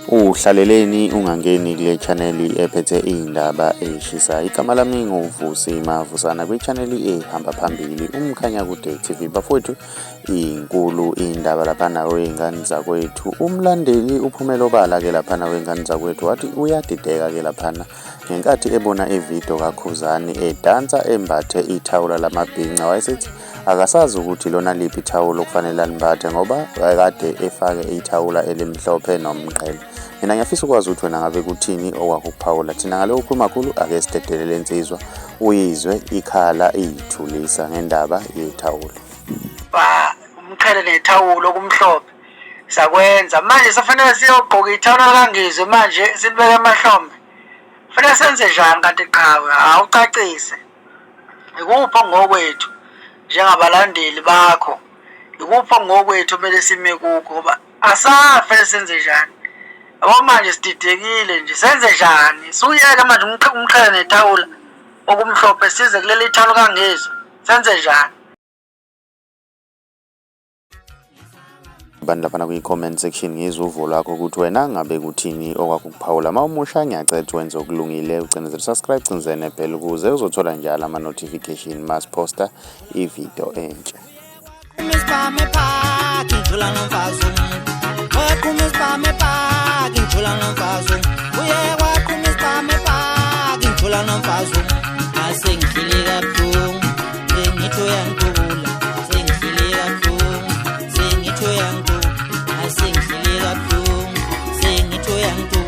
Uhlaleleni ungangeni kule channel ephethe izindaba ezishisayo. Igama lami nguVusi Mavusana kwi-channel ehamba phambili uMkhanyakude TV. Bafowethu, inkulu indaba laphana wey'ngane zakwethu. Umlandeli uPhumelo Bala-ke laphana wey'ngane zakwethu wathi uyadideka-ke laphana ngenkathi ebona ividiyo kaKhuzani edansa embathe ithawula lamabhinca. Wayesethi akasazi ukuthi lona liphi ithawula okufanele alimbathe ngoba kade efake ithawula elimhlophe nomqhele. Mina ngiyafisa ukwazi ukuthi wena ngabe kuthini okwakukuphawula. Thina ngaloku khuluma kakhulu ake sidedelele insizwa uyizwe ikhala iyithulisa ngendaba yethawula. Umqhele nethawulo okumhlophe sakwenza manje safanele siyogqoka ithawula kangizwe manje silibeke emahlombe. Fanele senze njani kanti qhawe awucacise. Ikuphi ngokwethu njengabalandeli bakho? Ikuphi ngokwethu kumele sime kukho ngoba asafanele senze njani? Abo manje sididekile nje senze njani? Suyeke manje umqhele nethawula okumhlophe size kuleli thawula kangizwe. Senze njani? Abantu laphana kwi-comment section ngizwe uvo lwakho ukuthi wena ngabe kuthini okwakukuphawula. Mawumusha ngiyacela wenze okulungile ucinezele subscribe cinzene nebell ukuze uzothola njalo ama-notification masiposta ividiyo entsha. Sengihlilela kabuhlungu, sengihlilela kabuhlungu, sengithoya ngikho